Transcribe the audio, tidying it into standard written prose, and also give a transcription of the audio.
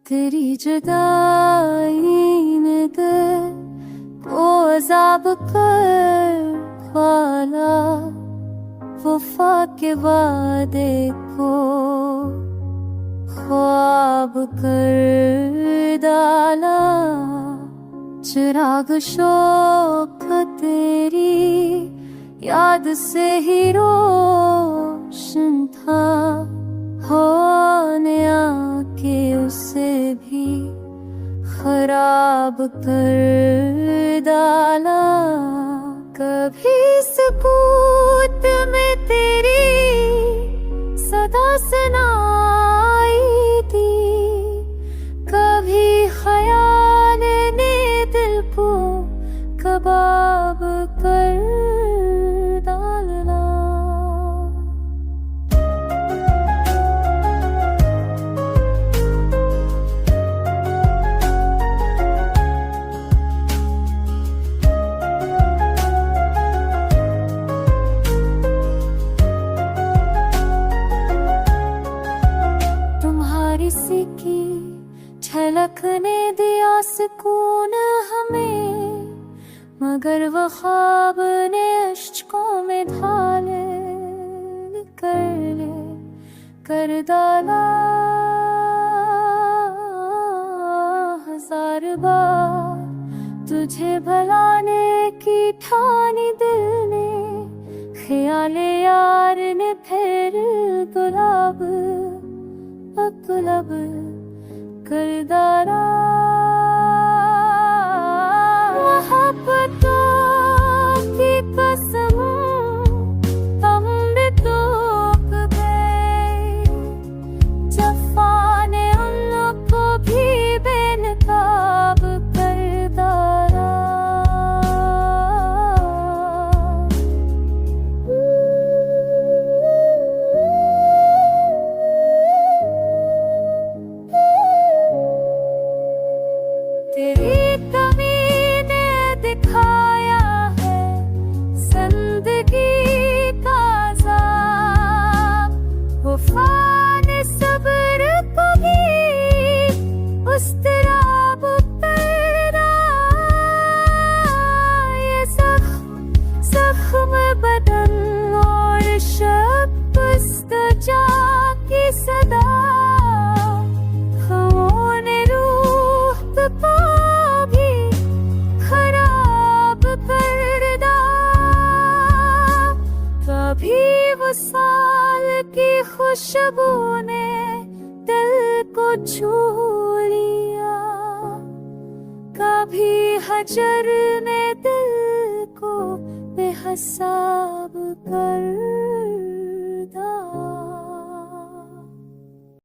तेरी जुदाई ने दिल को अज़ाब कर वाला, वफा के वादे को ख्वाब कर डाला। चिराग शौक तेरी याद से ही रोशन था, होने आके उसे भी खराब कर डाला। कभी सुकूत में तेरी सदा सुनाई थी, कभी ख्याल ने दिल को कबाब कर डाला। किसी की झलक ने दिया सुकून हमें, मगर वो ख्वाब ने अश्कों में ढाले कर डाला। हजार बार तुझे भुलाने की ठानी दिल ने, ख्याले यार ने फिर गुलाब लब कर डाला। मोहब्बतों की कसम हम भी तोप गए, जफ़ा ने उन को भी बेनकाब कर डाला। तेरी कमी ने दिखाया है जिंदगी का अज़ाब, वफ़ा ने सब्र को भी उस्तराब कर डाला। ये ज़ख्म बदन और शब्द जा की सदा, कभी वसाल की खुशबू ने दिल को छू लिया, कभी हजर ने दिल को बेहिसाब कर